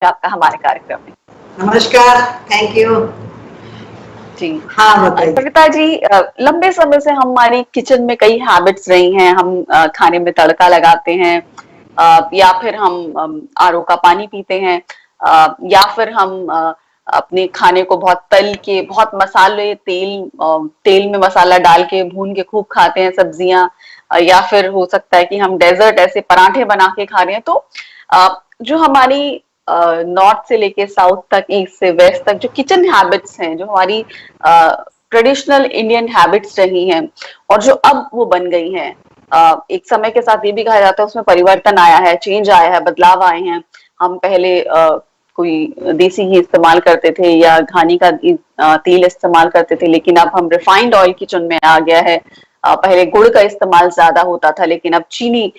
आपका हमारे कार्यक्रम में। नमस्कार, थैंक यू। जी हाँ बताइए। कविता जी, लंबे समय से हमारी किचन में कई हैबिट्स रही हैं। हम खाने में तड़का लगाते हैं, या फिर हम आरओ का पानी पीते हैं, या फिर हम अपने खाने को बहुत तल के, बहुत मसाले तेल में मसाला डाल के भून के खूब खाते हैं सब्जियां, या फिर हो सकता है कि हम डेजर्ट ऐसे पराठे बना के खा रहे हैं। तो जो हमारी नॉर्थ से लेके साउथ तक, ईस्ट से वेस्ट तक जो किचन हैबिट्स हैं, जो हमारी ट्रेडिशनल इंडियन हैबिट्स रही हैं और जो अब वो बन गई हैं, एक समय के साथ ये भी कहा जाता है उसमें परिवर्तन आया है, चेंज आया है, बदलाव आए हैं। हम पहले कोई देसी घी इस्तेमाल करते थे या घानी का तेल इस्तेमाल करते थे, लेकिन अब हम रिफाइंड ऑयल किचन में आ गया है। पहले गुड़ का इस्तेमाल ज्यादा होता था, लेकिन अब चीनी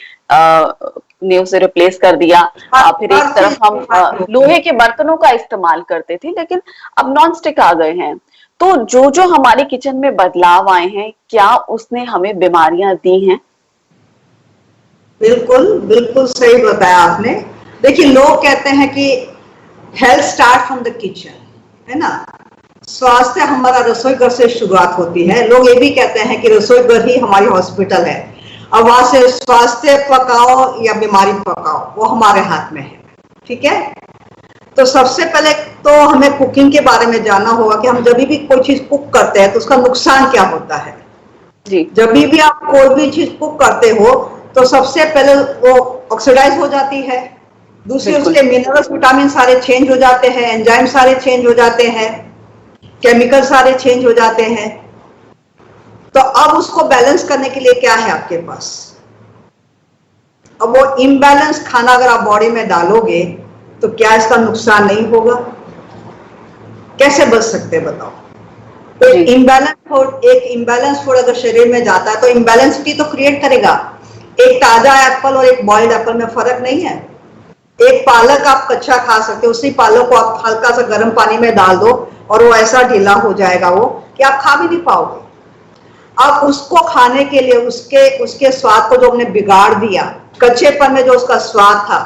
ने उसे रिप्लेस कर दिया। फिर एक तरफ हम लोहे के बर्तनों का इस्तेमाल करते थे, लेकिन अब नॉन स्टिक आ गए हैं। तो जो जो हमारे किचन में बदलाव आए हैं, क्या उसने हमें बीमारियां दी हैं? बिल्कुल बिल्कुल सही बताया आपने। देखिए, लोग कहते हैं कि health start from the kitchen, है ना। स्वास्थ्य हमारा रसोई घर से शुरुआत होती है। लोग ये भी कहते हैं कि रसोई घर ही हमारी हॉस्पिटल है, और वहां से स्वास्थ्य पकाओ या बीमारी पकाओ, वो हमारे हाथ में है। ठीक है। तो सबसे पहले तो हमें कुकिंग के बारे में जानना होगा कि हम जब भी कोई चीज कुक करते हैं तो उसका नुकसान क्या होता है। जी। जब भी आप कोई भी चीज कुक करते हो तो सबसे पहले वो ऑक्सीडाइज हो जाती है, दूसरी उसके मिनरल्स विटामिन सारे चेंज हो जाते हैं, एंजाइम सारे चेंज हो जाते हैं, केमिकल सारे चेंज हो जाते हैं। तो अब उसको बैलेंस करने के लिए क्या है आपके पास। अब वो इम्बैलेंस खाना अगर आप बॉडी में डालोगे तो क्या इसका नुकसान नहीं होगा? कैसे बच सकते हैं बताओ। एक इम्बैलेंस फूड अगर शरीर में जाता है तो इम्बैलेंसिटी तो क्रिएट करेगा। एक ताजा एप्पल और एक बॉइल्ड एप्पल में फर्क नहीं है। एक पालक आप कच्चा खा सकते हो, उसी पालक को आप हल्का सा गर्म पानी में डाल दो और वो ऐसा ढीला हो जाएगा वो कि आप खा भी नहीं पाओगे। अब उसको खाने के लिए उसके स्वाद को जो हमने बिगाड़ दिया, कच्चेपन में जो उसका स्वाद था,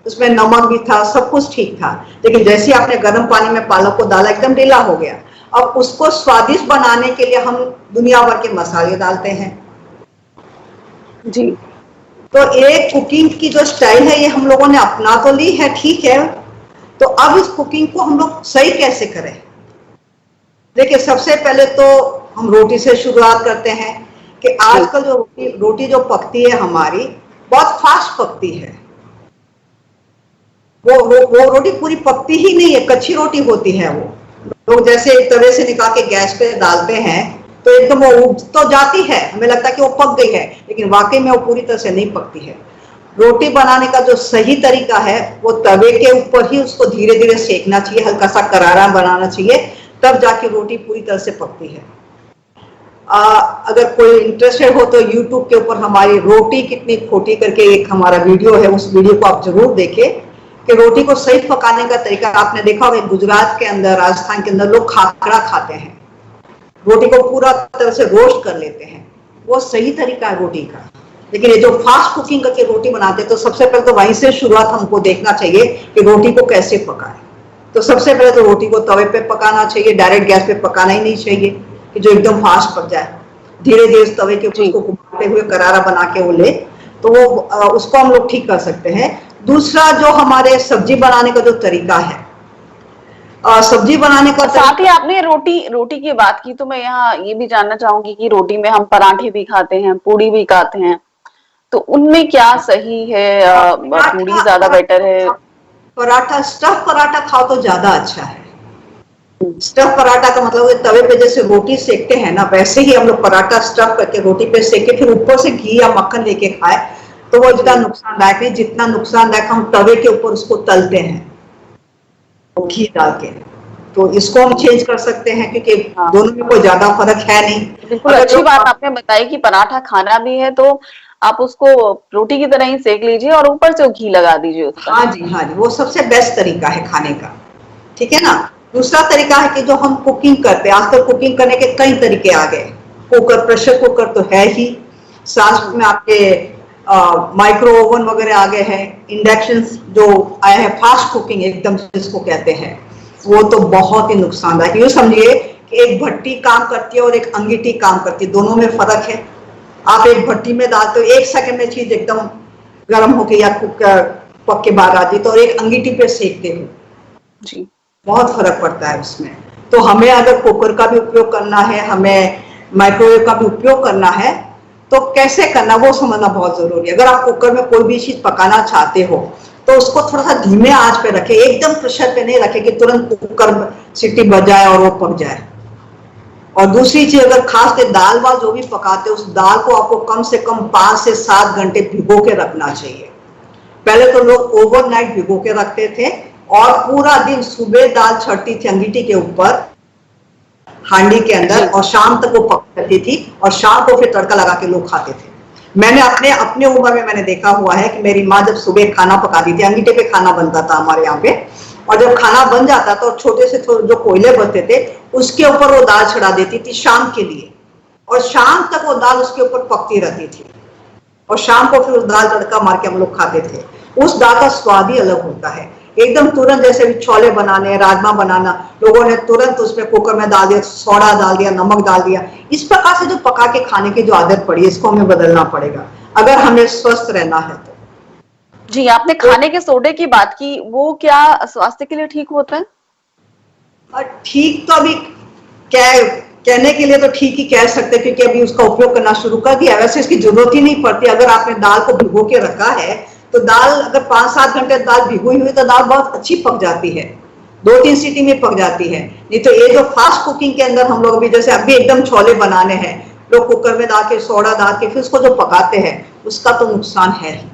उसमें नमक भी था, सब कुछ ठीक था, लेकिन जैसे आपने गर्म पानी में पालक को डाला एकदम ढीला हो गया। अब उसको स्वादिष्ट बनाने के लिए हम दुनिया भर के मसाले डालते हैं। जी। तो एक कुकिंग की जो स्टाइल है ये हम लोगों ने अपना तो ली है, ठीक है। तो अब इस कुकिंग को हम लोग सही कैसे करें? देखिए, सबसे पहले तो हम रोटी से शुरुआत करते हैं कि आजकल जो रोटी जो पकती है हमारी, बहुत फास्ट पकती है। वो रोटी पूरी पकती ही नहीं है, कच्ची रोटी होती है। वो लोग जैसे तवे से निकाल के गैस पे डालते हैं तो एकदम वो उब तो जाती है, हमें लगता है कि वो पक गई है, लेकिन वाकई में वो पूरी तरह से नहीं पकती है। रोटी बनाने का जो सही तरीका है वो तवे के ऊपर ही उसको धीरे धीरे सेकना चाहिए, हल्का सा करारा बनाना चाहिए, तब जाके रोटी पूरी तरह से पकती है। अगर कोई इंटरेस्टेड हो तो यूट्यूब के ऊपर हमारी रोटी कितनी खोटी करके एक हमारा वीडियो है, उस वीडियो को आप जरूर देखें कि रोटी को सही पकाने का तरीका। आपने देखा होगा गुजरात के अंदर, राजस्थान के अंदर लोग खाखरा खाते हैं, रोटी को पूरा तरह से रोस्ट कर लेते हैं, वो सही तरीका है रोटी का। लेकिन ये जो फास्ट कुकिंग करके रोटी बनाते हैं, तो सबसे पहले तो वहीं से शुरुआत हमको देखना चाहिए कि रोटी को कैसे पकाएं। तो सबसे पहले तो रोटी को तवे पे पकाना चाहिए, डायरेक्ट गैस पे पकाना ही नहीं चाहिए कि जो एकदम फास्ट पक जाए। धीरे धीरे उस तवे के ऊपर उसको घुमाते हुए करारा बना के वो ले, तो वो उसको हम लोग ठीक कर सकते हैं। दूसरा, जो हमारे सब्जी बनाने का जो तरीका है, सब्जी बनाने का साथ ही आपने रोटी की बात की, तो मैं यहाँ ये भी जानना चाहूंगी कि रोटी में हम पराठे भी खाते हैं, पूड़ी भी खाते हैं, तो उनमें क्या सही है? पूड़ी ज्यादा बेटर है? पराठा, स्टफ पराठा खाओ तो ज्यादा अच्छा है। स्टफ पराठा का मतलब तवे पे जैसे रोटी सेकते हैं ना, वैसे ही हम लोग पराठा स्टफ करके रोटी पे सेके फिर ऊपर से घी या मक्खन लेके खाए तो वो इतना नुकसानदायक नहीं जितना नुकसानदायक हम तवे के ऊपर उसको तलते हैं घी डाल के। तो इसको हम चेंज कर सकते हैं क्योंकि दोनों में कोई ज्यादा फर्क है नहीं। बिल्कुल अच्छी बात आपने बताई कि पराठा खाना भी है तो आप उसको रोटी की तरह ही सेक लीजिए और ऊपर से घी लगा दीजिए उसका। हाँ जी, हाँ जी, वो सबसे बेस्ट तरीका है खाने का, ठीक है ना। दूसरा तरीका है कि जो हम कुकिंग करते हैं, आजकल कुकिंग करने के कई तरीके आ गए। कुकर, प्रेशर कुकर तो है ही, साथ में आपके माइक्रो ओवन वगैरह आ गए हैं, इंडक्शन जो आए हैं, फास्ट कुकिंग एकदम जिसको कहते हैं, वो तो बहुत ही नुकसानदायक। यूँ समझिए कि एक भट्टी काम करती है और एक अंगीठी काम करती है, दोनों में फर्क है। आप एक भट्टी में डालते हो, 1 सेकंड में चीज एकदम गर्म होके या पक के बाहर आती है, तो एक अंगीठी पे सेकते हो जी, बहुत फर्क पड़ता है उसमें। तो हमें अगर कुकर का भी उपयोग करना है, हमें माइक्रोवेव का भी उपयोग करना है, तो कैसे करना वो समझना बहुत जरूरी है। अगर आप कुकर में कोई भी चीज पकाना चाहते हो तो उसको थोड़ा सा धीमे आंच पे रखें, एकदम प्रेशर पे नहीं रखें कि तुरंत कुकर सीटी बज जाए और वो पक जाए। और दूसरी चीज, अगर खास के दाल वाल जो भी पकाते हैं, उस दाल को आपको कम से कम 5 से 7 घंटे भिगो के रखना चाहिए। पहले तो लोग ओवरनाइट भिगो के रखते थे और पूरा दिन सुबह दाल छड़ती थी अंगीठी के ऊपर हांडी के अंदर, और शाम तक वो पक जाती थी और शाम को फिर तड़का लगा के लोग खाते थे। मैंने अपने उम्र में मैंने देखा हुआ है कि मेरी माँ जब सुबह खाना पकाती थी, अंगीठे पे खाना बनता था हमारे यहाँ पे, और जब खाना बन जाता था और छोटे से जो कोयले बचते थे उसके ऊपर वो दाल चढ़ा देती थी शाम के लिए, और शाम तक वो दाल उसके ऊपर पकती रहती थी, और शाम को फिर उस दाल तड़का मार के हम लोग खाते थे। उस दाल का स्वाद ही अलग होता है एकदम। तुरंत जैसे भी छोले बनाने, राजमा बनाना, लोगों ने तुरंत उसमें कुकर में डाल दिया, सोडा डाल दिया, नमक डाल दिया। इस प्रकार से जो पका के खाने की जो आदत पड़ी है, इसको हमें बदलना पड़ेगा अगर हमें स्वस्थ रहना है तो। जी, आपने खाने के सोडे की बात की, वो क्या स्वास्थ्य के लिए ठीक होता है? ठीक तो अभी कहने के लिए तो ठीक ही कह सकते, क्योंकि अभी उसका उपयोग करना शुरू कर दिया। वैसे इसकी जरूरत ही नहीं पड़ती। अगर आपने दाल को भिगो के रखा है तो दाल अगर 5-7 घंटे दाल भिगोई हुई तो दाल बहुत अच्छी पक जाती है, 2-3 सीटी में पक जाती है। नहीं तो ये जो फास्ट कुकिंग के अंदर हम लोग अभी जैसे अभी एकदम छोले बनाने हैं, लोग कुकर में डाल के सोडा डाल के फिर उसको जो पकाते हैं, उसका तो नुकसान है ही।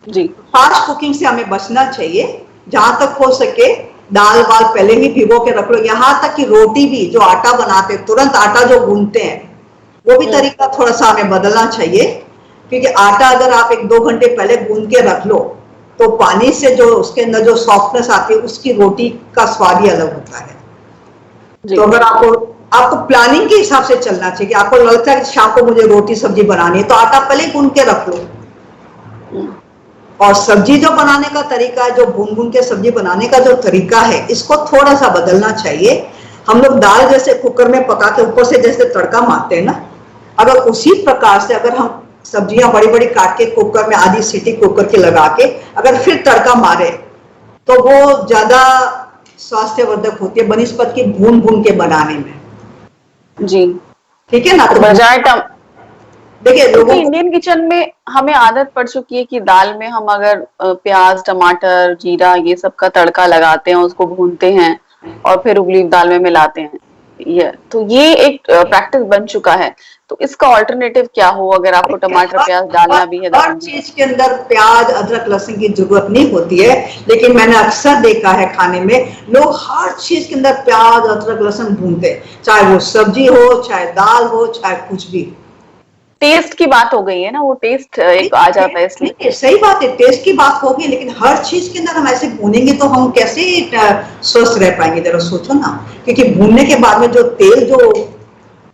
जी, फास्ट कुकिंग से हमें बचना चाहिए। जहां तक हो सके दाल वाल पहले ही भिगो के रख लो। यहाँ तक कि रोटी भी जो आटा बनाते, तुरंत आटा जो गूंथते हैं, वो भी तरीका थोड़ा सा हमें बदलना चाहिए, क्योंकि आटा अगर आप 1-2 घंटे पहले गूंथ के रख लो तो पानी से जो उसके अंदर जो सॉफ्टनेस आती है, उसकी रोटी का स्वाद ही अलग होता है। तो अगर आपको प्लानिंग के हिसाब से चलना चाहिए कि आपको लगता है कि शाम को मुझे रोटी सब्जी बनानी है, तो आटा पहले गूंथ के रख लो। और सब्जी जो बनाने का तरीका है, जो भून के सब्जी बनाने का जो तरीका है, इसको थोड़ा सा बदलना चाहिए। हम लोग दाल जैसे कुकर में पका के ऊपर से जैसे तड़का मारते हैं ना, अगर उसी प्रकार से अगर हम सब्जियां बड़ी बड़ी काट के कुकर में आधी सीटी कुकर के लगा के अगर फिर तड़का मारे, तो वो ज्यादा स्वास्थ्यवर्धक होती है बनिस्पत की भून के बनाने में। जी, ठीक है ना। तो बजाय देखिए लोगों इंडियन किचन में हमें आदत पड़ चुकी है कि दाल में हम अगर प्याज, टमाटर, जीरा ये सब का तड़का लगाते हैं, उसको भूनते हैं और फिर उबली दाल में मिलाते हैं। ये एक प्रैक्टिस बन चुका है। तो इसका ऑल्टरनेटिव क्या हो? अगर आपको टमाटर प्याज डालना भी है, हर चीज के अंदर प्याज अदरक लहसुन की जरूरत नहीं होती है, लेकिन मैंने अक्सर देखा है खाने में लोग हर चीज के अंदर प्याज अदरक लहसुन भूनते, चाहे वो सब्जी हो, चाहे दाल हो, चाहे कुछ भी। टेस्ट की बात हो गई है ना, वो टेस्ट एक आ जाता है इसलिए। सही बात है, टेस्ट की बात होगी, लेकिन हर चीज के अंदर हम ऐसे भूनेंगे तो हम कैसे स्वस्थ रह पाएंगे? जरा सोचो ना। क्योंकि भूनने के बाद में जो तेल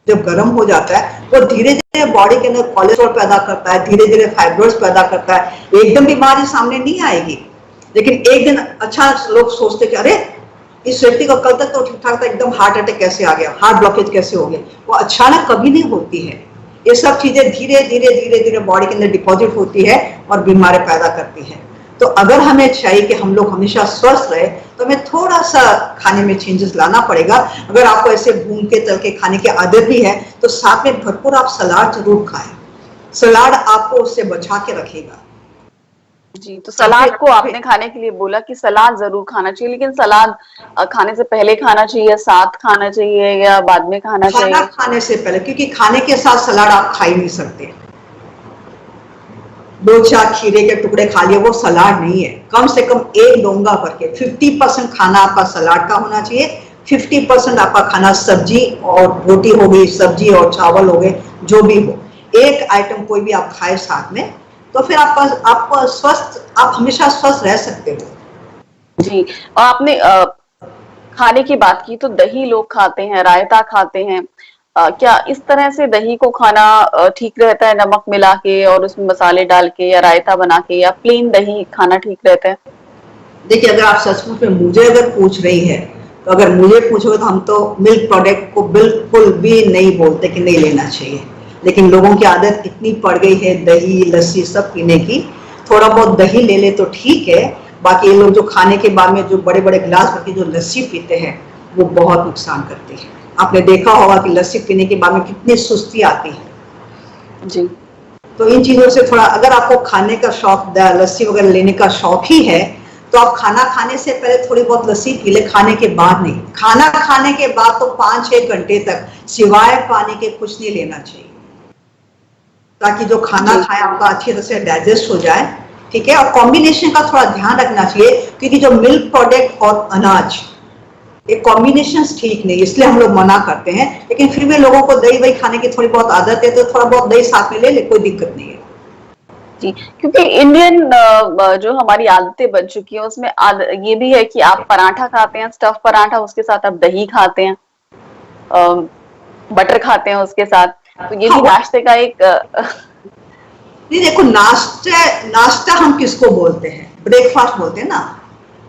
जब गर्म हो जाता है, वो धीरे धीरे बॉडी के अंदर कोलेस्ट्रॉल पैदा करता है, धीरे धीरे फाइब्रोस पैदा करता है। एकदम बीमारी सामने नहीं आएगी, लेकिन एक दिन अच्छा लोग सोचते कि अरे इस व्यक्ति को कल तक तो ठीक ठाक था, एकदम हार्ट अटैक कैसे आ गया, हार्ट ब्लॉकेज कैसे हो गया? वो अचानक कभी नहीं होती है। ये सब चीजें धीरे धीरे बॉडी के अंदर डिपॉजिट होती है और बीमारी पैदा करती है। तो अगर हमें चाहिए कि हम लोग हमेशा स्वस्थ रहे, तो हमें थोड़ा सा खाने में चेंजेस लाना पड़ेगा। अगर आपको ऐसे भून के तल के खाने की आदत भी है, तो साथ में भरपूर आप सलाद जरूर खाएं। सलाद आपको उससे बचा के रखेगा। जी, तो सलाद को आपने खाने के लिए बोला कि सलाद जरूर खाना चाहिए, लेकिन सलाद खाने से पहले खाना चाहिए, साथ खाना चाहिए या बाद में खाना चाहिए? खाने से पहले, क्योंकि खाने के साथ सलाद आप खा ही नहीं सकते। 2-4 खीरे के टुकड़े खा लिए, वो सलाद नहीं है। कम से कम एक डोंगा भर के 50% खाना आपका सलाद का होना चाहिए, 50% आपका खाना सब्जी और रोटी हो गई, सब्जी और चावल हो गए, जो भी हो, एक आइटम कोई भी आप खाए साथ में, तो फिर आप हमेशा स्वस्थ रह सकते हो। जी, और आपने खाने की बात की तो दही लोग खाते हैं, रायता खाते हैं, क्या इस तरह से दही को खाना ठीक रहता है, नमक मिला के और उसमें मसाले डाल के, या रायता बना के, या प्लेन दही खाना ठीक रहता है? देखिए, अगर आप सचमुच में मुझे अगर पूछ रही है, तो अगर मुझे पूछोगे तो हम तो मिल्क प्रोडक्ट को बिल्कुल भी नहीं बोलते कि नहीं लेना चाहिए। लेकिन लोगों की आदत इतनी पड़ गई है दही लस्सी सब पीने की, थोड़ा बहुत दही ले ले तो ठीक है। बाकी ये लोग जो खाने के बाद में जो बड़े बड़े गिलास भर के जो लस्सी पीते हैं, वो बहुत नुकसान करती है। आपने देखा होगा कि लस्सी पीने के बाद में कितनी सुस्ती आती है। जी। तो इन चीजों से थोड़ा, अगर आपको खाने का शौक, लस्सी वगैरह लेने का शौक ही है, तो आप खाना खाने से पहले थोड़ी बहुत लस्सी पी ले, खाने के बाद नहीं। खाना खाने के बाद तो 5-6 घंटे तक सिवाय पानी के कुछ नहीं लेना चाहिए, ताकि जो खाना खाए आपका अच्छी तरह से डाइजेस्ट हो जाए। ठीक है, और कॉम्बिनेशन का थोड़ा ध्यान रखना चाहिए, क्योंकि जो मिल्क प्रोडक्ट और अनाज, ये कॉम्बिनेशन ठीक नहीं, इसलिए हम लोग मना करते हैं। लेकिन फिर भी लोगों को दही वही खाने की थोड़ी बहुत आदत है, तो थोड़ा बहुत दही साथ में ले ले, कोई दिक्कत नहीं है। जी, क्योंकि इंडियन जो हमारी आदतें बन चुकी हैं, उसमें ये भी है कि आप पराठा खाते हैं, स्टफ पराठा, उसके साथ आप दही खाते हैं, बटर खाते हैं उसके साथ, तो ये हाँ, भी नाश्ते का एक नहीं देखो, नाश्ता नाश्ता हम किसको बोलते हैं? ब्रेकफास्ट बोलते हैं ना।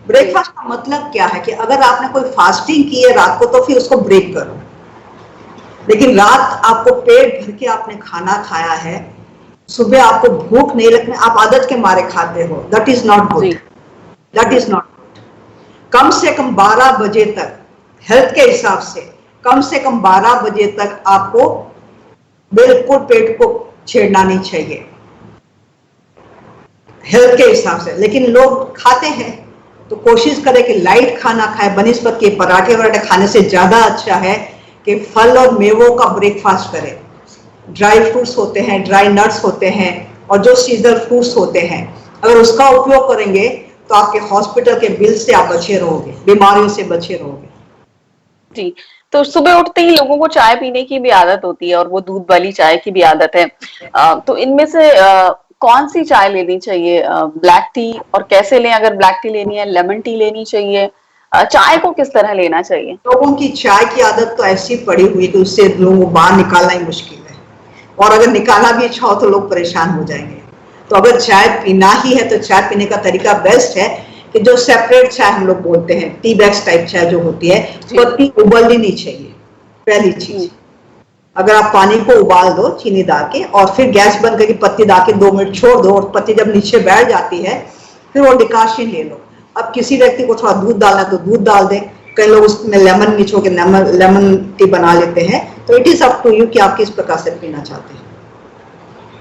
ब्रेकफास्ट का मतलब क्या है कि अगर आपने कोई फास्टिंग की है रात को, तो फिर उसको ब्रेक करो। लेकिन रात आपको पेट भर के आपने खाना खाया है, सुबह आपको भूख नहीं लगने, आप आदत के मारे खाते हो, that is not good. That is not good. कम से कम 12 बजे तक, हेल्थ के हिसाब से कम 12 बजे तक आपको बिल्कुल पेट को छेड़ना नहीं चाहिए, हेल्थ के हिसाब से। लेकिन लोग खाते हैं, तो कोशिश करें कि लाइट खाना खाए, बनिस्बत के पराठे वराठे खाने से ज्यादा अच्छा है कि फल और मेवों का ब्रेकफास्ट करें। ड्राई फ्रूट्स होते हैं, ड्राई नट्स होते हैं, और जो सीजनल फ्रूट्स होते हैं, अगर उसका उपयोग करेंगे तो आपके हॉस्पिटल के बिल से आप बचे रहोगे, बीमारियों से बचे रहोगे। जी। तो सुबह उठते ही लोगों को चाय पीने की भी आदत होती है, और वो दूध वाली चाय की भी आदत है। तो इनमें से कौन सी चाय लेनी चाहिए? ब्लैक टी, और कैसे लें? अगर ब्लैक टी लेनी है, लेमन टी लेनी चाहिए? चाय को किस तरह लेना चाहिए? लोगों की चाय की आदत तो ऐसी पड़ी हुई है कि उससे लोगों को बाहर निकालना ही मुश्किल है, और अगर निकालना भी चाहो तो लोग परेशान हो जाएंगे। तो अगर चाय पीना ही है, तो चाय पीने का तरीका बेस्ट है कि जो सेपरेट चाय हम लोग बोलते हैं, टी बैग्स टाइप चाय जो होती है, पत्ती उबलनी नहीं चाहिए, पहली चीज। अगर आप पानी को उबाल दो चीनी डाल के, और फिर गैस बंद करके पत्ती डाल के 2 मिनट छोड़ दो, और पत्ती जब नीचे बैठ जाती है, फिर वो डिकाशन ले लो। अब किसी व्यक्ति को थोड़ा दूध डालना है तो दूध डाल दें, कई लोग उसमें लेमन निचोड़ के लेमन टी बना लेते हैं। तो it is up to you कि आप किस प्रकार से पीना चाहते हैं।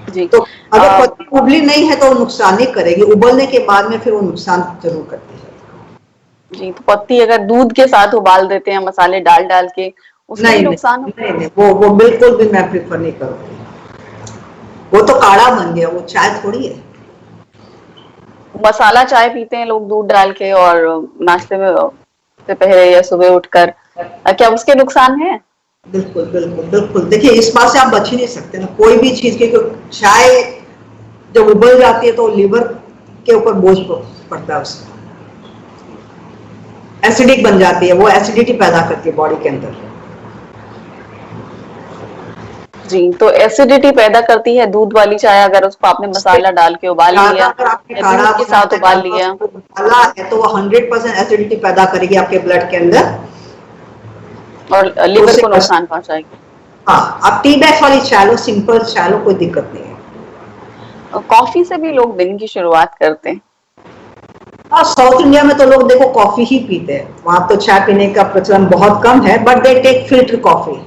जी। तो अगर पत्ती उबली नहीं है तो वो नुकसान नहीं करेगी, उबलने के बाद में फिर वो नुकसान जरूर करती है। जी, तो पत्ती अगर दूध के साथ उबाल देते हैं मसाले डाल डाल के, उसमें भी नहीं नुकसान नहीं नहीं, नहीं, वो बिल्कुल भी मैं प्रेफर नहीं करूंगी। वो तो काढ़ा बन गया, वो चाय थोड़ी है। मसाला चाय पीते हैं लोग दूध डाल के, और नाश्ते में से पहले या सुबह उठकर, क्या उसके नुकसान है? बिल्कुल बिल्कुल बिल्कुल। देखिए, इस बात से आप बच ही नहीं सकते ना, कोई भी चीज की। चाय जब उबल जाती है तो लीवर के ऊपर बोझ पड़ता है, उससे एसिडिक बन जाती है, वो एसिडिटी पैदा करती है बॉडी के अंदर। जी, तो एसिडिटी पैदा करती है दूध वाली चाय, अगर उसको आपने मसाला डाल के उबाल लिया अगर आपने या काढ़ा दूध के साथ उबाल लिया, उबाला है, तो वो 100% एसिडिटी पैदा करेगी आपके ब्लड के अंदर, और लिवर को नुकसान पहुंचाएगी। हाँ, आप टी बैग वाली चाय लो, सिंपल चाय लो, कोई दिक्कत नहीं है। कॉफी से भी लोग दिन की शुरुआत करते हैं। हाँ, साउथ इंडिया में तो लोग देखो कॉफी ही पीते हैं, वहां तो चाय पीने का प्रचलन बहुत कम है, but they take filter coffee.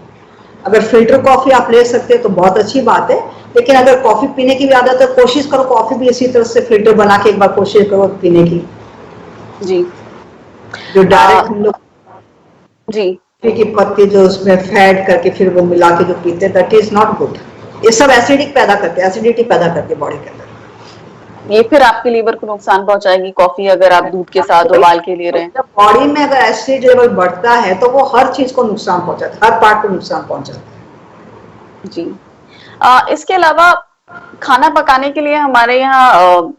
अगर फिल्टर कॉफी आप ले सकते हैं तो बहुत अच्छी बात है। लेकिन अगर कॉफी पीने की भी आदत है, कोशिश करो कॉफी भी इसी तरह से फिल्टर बना के एक बार कोशिश करो पीने की। जी। जो डायरेक्ट हम लोग जी की पत्ती जो उसमें फैड करके फिर वो मिला के जो पीते हैं, दैट इज नॉट गुड। ये सब एसिडिक पैदा करते हैं, एसिडिटी पैदा करते हैं बॉडी के अंदर। ये फिर आपके लीवर को नुकसान पहुंचाएगी, कॉफी अगर आप दूध के साथ उबाल के ले रहे हैं। जब बॉडी में अगर एसिड लेवल बढ़ता है तो वो हर चीज को नुकसान पहुंचाता है, हर पार्ट को नुकसान पहुंचाता है। जी। इसके अलावा खाना पकाने के लिए हमारे यहाँ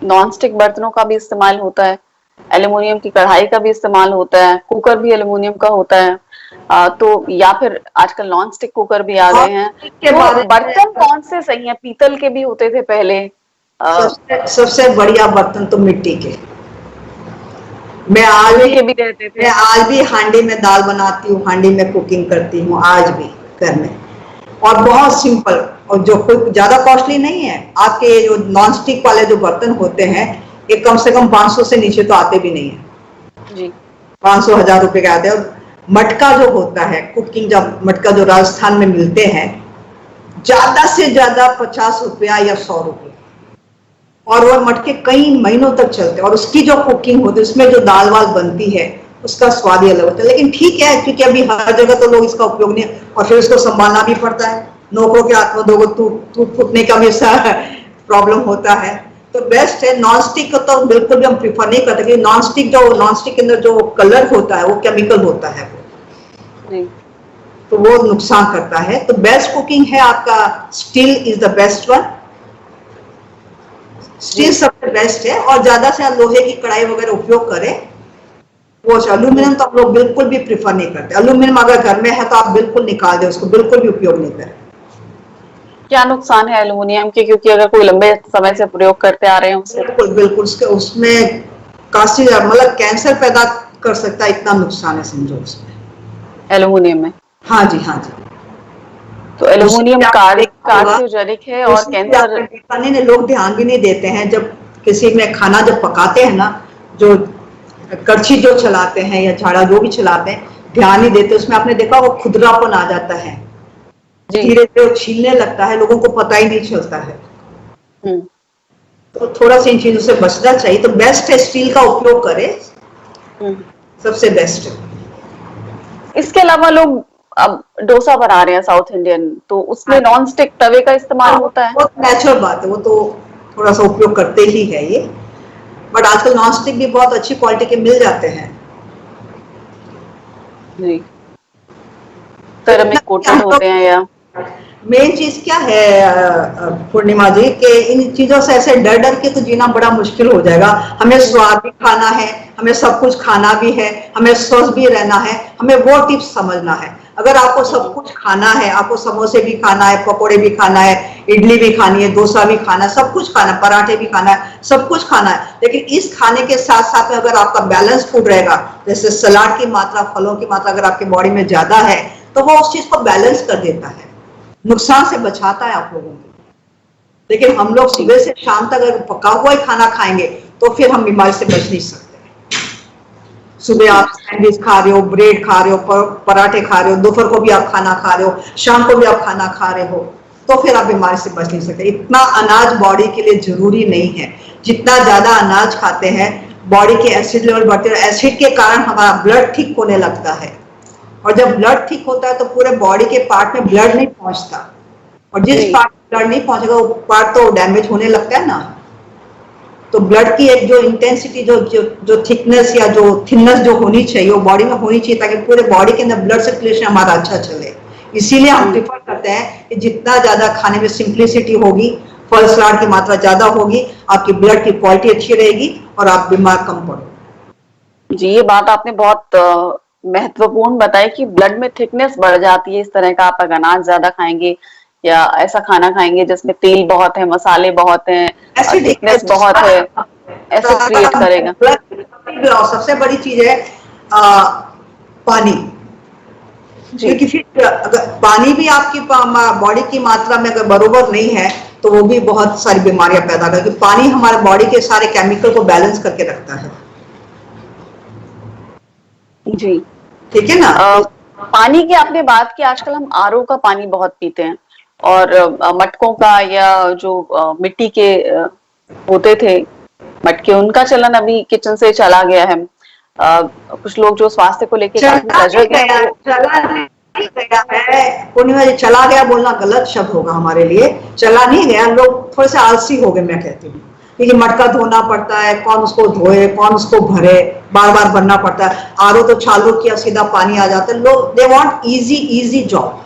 नॉन स्टिक बर्तनों का भी इस्तेमाल होता है, एल्युमिनियम की कढ़ाई का भी इस्तेमाल होता है, कुकर भी एल्युमिनियम का होता है। तो या फिर आजकल नॉन स्टिक कुकर भी आ गए हैं। के तो बारे बर्तन में कौन से सही हैं? पीतल के भी होते थे पहले। सबसे सबसे बढ़िया बर्तन तो मिट्टी के। मैं आज लोहे भी के भी रहते मैं थे। आज भी हांडी में दाल बनाती हूँ, हांडी में कुकिंग करती हूँ आज भी घर में। और बहुत सिंपल, और जो कोई ज्यादा कॉस्टली नहीं है। आपके ये जो नॉन स्टिक वाले जो बर्तन होते हैं, ये कम से कम 500 से नीचे तो आते भी नहीं है। जी 500 1000 रुपए के आते हैं। और मटका जो होता है कुकिंग, जब मटका जो राजस्थान में मिलते हैं, ज्यादा से ज्यादा 50 रुपया या 100 रुपया, और वो मटके कई महीनों तक चलते हैं। और उसकी जो कुकिंग होती है, उसमें जो दाल वाल बनती है, उसका स्वाद ही अलग होता है। लेकिन ठीक है, क्योंकि अभी हर जगह तो लोग इसका उपयोग नहीं, और फिर उसको संभालना भी पड़ता है। नौकरों के हाथ में दोगे टूट फूटने का भी प्रॉब्लम होता है। तो बेस्ट है नॉन स्टिक को तो बिल्कुल भी हम प्रीफर नहीं करते, क्योंकि नॉन स्टिक के अंदर जो कलर होता है वो केमिकल होता है, जी तो वो नुकसान करता है। तो बेस्ट कुकिंग है आपका steel is the best one. Steel सबसे बेस्ट है। और ज्यादा से ज्यादा लोहे की कढ़ाई वगैरह उपयोग करें। वो अल्यूमिनियम तो हम लोग बिल्कुल भी प्रिफर नहीं करते। अल्यूमिनियम अगर घर में है तो आप बिल्कुल निकाल दें उसको, बिल्कुल भी उपयोग नहीं करें। क्या नुकसान है एल्युमिनियम के? क्योंकि अगर कोई लंबे समय से प्रयोग करते आ रहे हैं उसे। बिल्कुल बिल्कुल, उसमें काफी मतलब कैंसर पैदा कर सकता है, इतना नुकसान है समझो उसमें, एल्युमिनियम में। हाँ जी हाँ जी। तो एल्युमिनियम होगा कार्सिनोजेनिक है और कैंसर। नहीं, लोग ध्यान भी नहीं देते हैं। जब किसी में खाना जब पकाते हैं ना, जो कड़छी जो चलाते हैं या झाड़ा जो भी चलाते हैं, ध्यान नहीं देते उसमें। आपने देखा वो खुदरापन आ जाता है, धीरे धीरे छीलने लगता है, लोगों को पता ही नहीं चलता है। तो थोड़ा सा इन चीजों से बचना चाहिए। तो बेस्ट है स्टील का उपयोग करें, सबसे बेस्ट है। इसके अलावा लोग अब डोसा बना रहे हैं साउथ इंडियन, तो उसमें नॉन स्टिक तवे का इस्तेमाल होता है। बहुत नेचुरल बात है, वो तो थोड़ा सा उपयोग करते ही है ये। बट आजकल नॉन स्टिक भी बहुत अच्छी क्वालिटी के मिल जाते हैं। जी सिरेमिक कोटेड होते हैं या। मेन चीज क्या है पूर्णिमा जी, कि इन चीजों से ऐसे डर डर के तो जीना बड़ा मुश्किल हो जाएगा। हमें स्वाद भी खाना है, हमें सब कुछ खाना भी है, हमें स्वस्थ भी रहना है, हमें वो टिप्स समझना है। अगर आपको सब कुछ खाना है, आपको समोसे भी खाना है, पकोड़े भी खाना है, इडली भी खानी है, डोसा भी खाना है, सब कुछ खाना है, पराठे भी खाना है, सब कुछ खाना है। लेकिन इस खाने के साथ साथ में अगर आपका बैलेंस फूड रहेगा, जैसे सलाद की मात्रा, फलों की मात्रा अगर आपकी बॉडी में ज्यादा है, तो वो उस चीज को बैलेंस कर देता है, नुकसान से बचाता है आप लोगों को। लेकिन हम लोग सुबह से शाम तक अगर पका हुआ ही खाना खाएंगे तो फिर हम बीमारी से बच नहीं सकते। सुबह आप सैंडविच खा रहे हो, ब्रेड खा रहे हो, पराठे खा रहे हो, दोपहर को भी आप खाना खा रहे हो, शाम को भी आप खाना खा रहे हो, तो फिर आप बीमारी से बच नहीं सकते। इतना अनाज बॉडी के लिए जरूरी नहीं है। जितना ज्यादा अनाज खाते हैं, बॉडी के एसिड लेवल बढ़ते हैं, एसिड के कारण हमारा ब्लड ठीक होने लगता है। और जब ब्लड ठीक होता है तो पूरे बॉडी के पार्ट में ब्लड नहीं पहुंचता, और जिस पार्ट में ब्लड नहीं पहुंचेगा वो पार्ट तो डैमेज होने लगता है ना। तो ब्लड की एक जो इंटेंसिटी, जो थिकनेस या जो थिननेस जो होनी चाहिए, वो बॉडी में होनी चाहिए, ताकि पूरे बॉडी के अंदर ब्लड सर्कुलेशन हमारा अच्छा चले। इसीलिए हम प्रिफर करते हैं कि जितना ज्यादा खाने में सिंप्लिसिटी होगी, फल सलाद की मात्रा ज्यादा होगी, आपकी ब्लड की क्वालिटी अच्छी रहेगी और आप बीमार कम पड़ोगे। जी ये बात आपने बहुत महत्वपूर्ण बताई कि ब्लड में थिकनेस बढ़ जाती है इस तरह का। आप अगर अनाज ज्यादा खाएंगे या ऐसा खाना खाएंगे जिसमें तेल बहुत है, मसाले बहुत हैं, थिकनेस बहुत है, एसिड क्रिएट करेगा। सबसे बड़ी चीज है पानी। क्योंकि फिर अगर पानी भी आपकी बॉडी की मात्रा में अगर बरोबर नहीं है तो वो भी बहुत सारी बीमारियां पैदा करेगी। पानी हमारे बॉडी के सारे केमिकल को बैलेंस करके रखता है। जी ठीक है ना। पानी की आपने बात की, आजकल हम आरओ का पानी बहुत पीते हैं, और मटकों का या जो मिट्टी के होते थे मटके, उनका चलन अभी किचन से चला गया है। कुछ लोग जो स्वास्थ्य को लेके काफी सजग हैं, पूर्णिमा जी, चला गया बोलना गलत शब्द होगा हमारे लिए। चला नहीं गया, लोग थोड़े से आलसी हो गए मैं कहती हूँ। क्योंकि मटका धोना पड़ता है, कौन उसको धोए, कौन उसको भरे, बार बार भरना पड़ता है। आरओ तो चालू किया, सीधा पानी आ जाता है। लोग दे वांट इजी जॉब।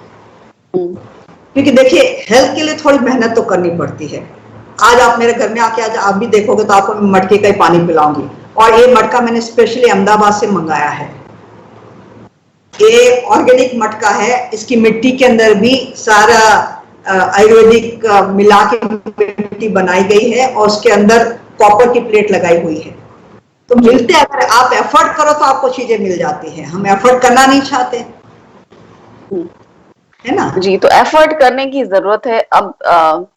क्योंकि देखिए हेल्थ के लिए थोड़ी मेहनत तो करनी पड़ती है। आज आप मेरे घर में आके आज आप भी देखोगे तो आपको मैं मटके का ही पानी पिलाऊंगी। और ये मटका मैंने स्पेशली अहमदाबाद से मंगाया है। ये ऑर्गेनिक मटका है, इसकी मिट्टी के अंदर भी सारा आयुर्वेदिक मिला के मिट्टी बनाई गई है और उसके अंदर कॉपर की प्लेट लगाई हुई है। तो मिलते, अगर आप एफर्ट करो तो आपको चीजें मिल जाती हैं, हम एफर्ट करना नहीं चाहते, है ना जी। तो एफर्ट करने की जरूरत है। अब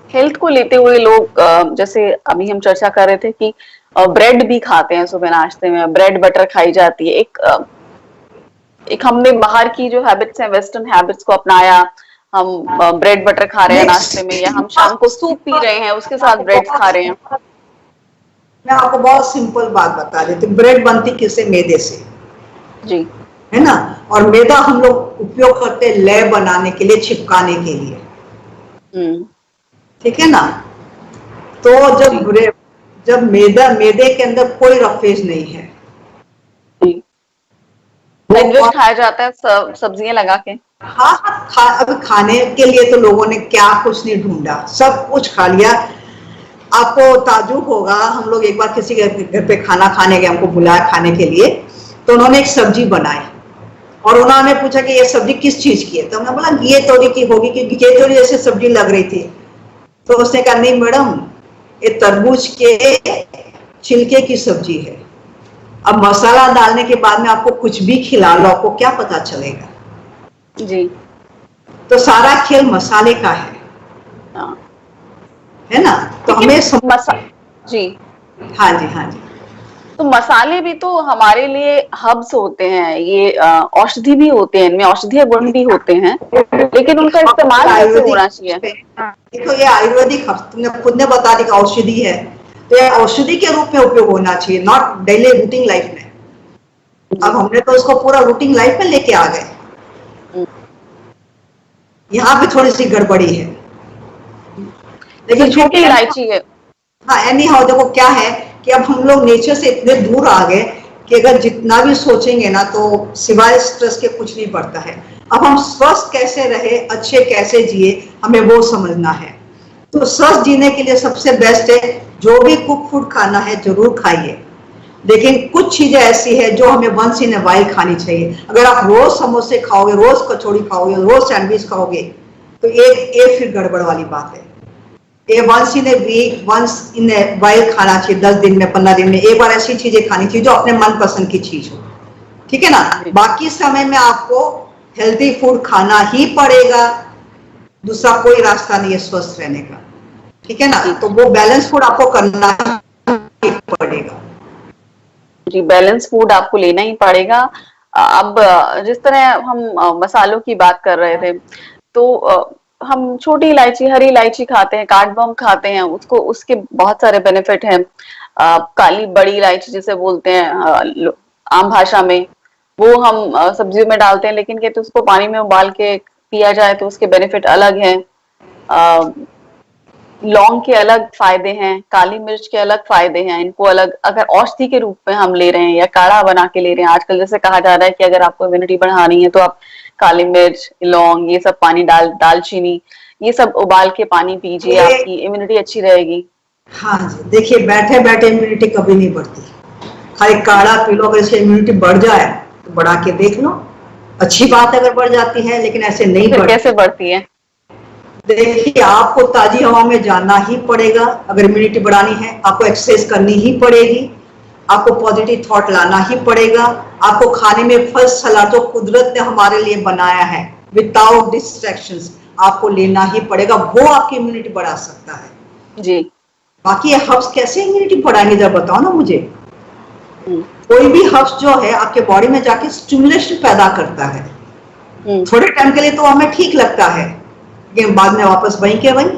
हेल्थ को लेते हुए लोग जैसे अभी हम चर्चा कर रहे थे कि ब्रेड भी खाते हैं सुबह नाश्ते में, ब्रेड बटर खाई जाती है। एक हमने बाहर की जो हैबिट्स हैं, वेस्टर्न हैबिट्स को अपनाया। हम ब्रेड बटर खा रहे हैं नाश्ते में, या हम शाम को सूप पी रहे हैं उसके साथ ब्रेड खा रहे हैं। मैं आपको बहुत सिंपल बात बता देती हूँ, ब्रेड बनती किससे? मैदे से, जी, है ना। और मैदा हम लोग उपयोग करते हैं लेप बनाने के लिए, चिपकाने के लिए, ठीक है ना। तो जब मैदे के अंदर कोई रफेज नहीं है, सैंडविच खाया जाता है सब्जियां लगा के। हाँ, अब खाने के लिए तो लोगों ने क्या कुछ नहीं ढूंढा, सब कुछ खा लिया। आपको ताज्जुब होगा, हम लोग एक बार किसी के घर पे खाना खाने गए, हमको बुलाया खाने के लिए, तो उन्होंने एक सब्जी बनाई और उन्होंने पूछा कि ये सब्जी किस चीज की है। तो हमने बोला ये तोरी की होगी, क्योंकि ये तोरी जैसे सब्जी लग रही थी। तो उसने कहा नहीं मैडम, ये तरबूज के छिलके की सब्जी है। अब मसाला डालने के बाद में आपको कुछ भी खिला लो, आपको क्या पता चलेगा? जी। तो सारा खेल मसाले का है, है ना। तो हमें जी, हाँ जी, हाँ जी। तो मसाले भी तो हमारे लिए हब्स होते हैं, ये औषधि भी होते हैं, इनमें औषधीय गुण भी होते हैं, लेकिन उनका इस्तेमाल कैसे होना चाहिए? देखो ये आयुर्वेदिक, तुमने खुद ने बता दी औषधि है, तो ये औषधि के रूप में उपयोग होना चाहिए, नॉट डेली रूटीन लाइफ में। अब हमने तो उसको पूरा रूटीन लाइफ में लेके आ गए, यहाँ पे थोड़ी सी गड़बड़ी है। लेकिन छोटी इलायची है। हाँ, एनी हाउ देखो क्या है कि अब हम लोग नेचर से इतने दूर आ गए कि अगर जितना भी सोचेंगे ना तो सिवाय स्ट्रेस के कुछ नहीं पड़ता है। अब हम स्वस्थ कैसे रहे, अच्छे कैसे जिए, हमें वो समझना है। तो स्वस्थ जीने के लिए सबसे बेस्ट है, जो भी कुक फूड खाना है जरूर खाइए, लेकिन कुछ चीजें ऐसी है जो हमें वंस इन अ वाइल खानी चाहिए। अगर आप रोज समोसे खाओगे, रोज कचौड़ी खाओगे, रोज सैंडविच खाओगे, तो ये फिर गड़बड़ वाली बात है। ये once in a week, once in a while खाना चाहिए, 10 दिन में, 15 दिन में एक बार ऐसी चीजें खानी चाहिए जो अपने मन पसंद की चीज हो, ठीक है ना। बाकी समय में आपको हेल्दी फूड खाना ही पड़ेगा, दूसरा कोई रास्ता नहीं है स्वस्थ रहने का, ठीक है ना। तो वो बैलेंस फूड आपको करना ही पड़ेगा। जी, बैलेंस फूड आपको लेना ही पड़ेगा। अब जिस तरह हम मसालों की बात कर रहे थे, तो हम छोटी इलायची, हरी इलायची खाते हैं, कार्डमम खाते हैं, उसके बहुत सारे बेनिफिट हैं। काली बड़ी इलायची जिसे बोलते हैं आम भाषा में, वो हम सब्जियों में डालते हैं, लेकिन कहते उसको पानी में उबाल के पिया जाए तो उसके बेनिफिट अलग हैं। लौंग के अलग फायदे हैं, काली मिर्च के अलग फायदे हैं, इनको अलग अगर औषधि के रूप में हम ले रहे हैं या काढ़ा बना के ले रहे हैं। आजकल जैसे कहा जा रहा है कि अगर आपको इम्यूनिटी बढ़ानी है तो आप काली मिर्च, लौंग, ये सब पानी दालचीनी, ये सब उबाल के पानी पीजिए, आपकी इम्यूनिटी अच्छी रहेगी। हाँ जी, देखिए बैठे बैठे इम्यूनिटी कभी नहीं बढ़ती, खाली काढ़ा पी लो, अगर इससे इम्यूनिटी बढ़ जाए तो बढ़ा के देख लो, अच्छी बात अगर बढ़ जाती है, लेकिन ऐसे नहीं बढ़ती। कैसे बढ़ती है? देखिए आपको ताजी हवा में जाना ही पड़ेगा, अगर इम्यूनिटी बढ़ानी है आपको एक्सरसाइज करनी ही पड़ेगी, आपको पॉजिटिव थॉट लाना ही पड़ेगा, आपको खाने में फल सलाद जो कुदरत ने हमारे लिए बनाया है विदाउट डिस्ट्रैक्शंस आपको लेना ही पड़ेगा, वो आपकी इम्यूनिटी बढ़ा सकता है जी। बाकी ये हर्ब्स कैसे इम्यूनिटी बढ़ाएंगे जरा बताओ ना मुझे। कोई भी हर्ब्स जो है आपके बॉडी में जाके स्टिमुलेशन पैदा करता है, थोड़े टाइम के लिए तो हमें ठीक लगता है, लेकिन बाद में वापस वहीं के वहीं।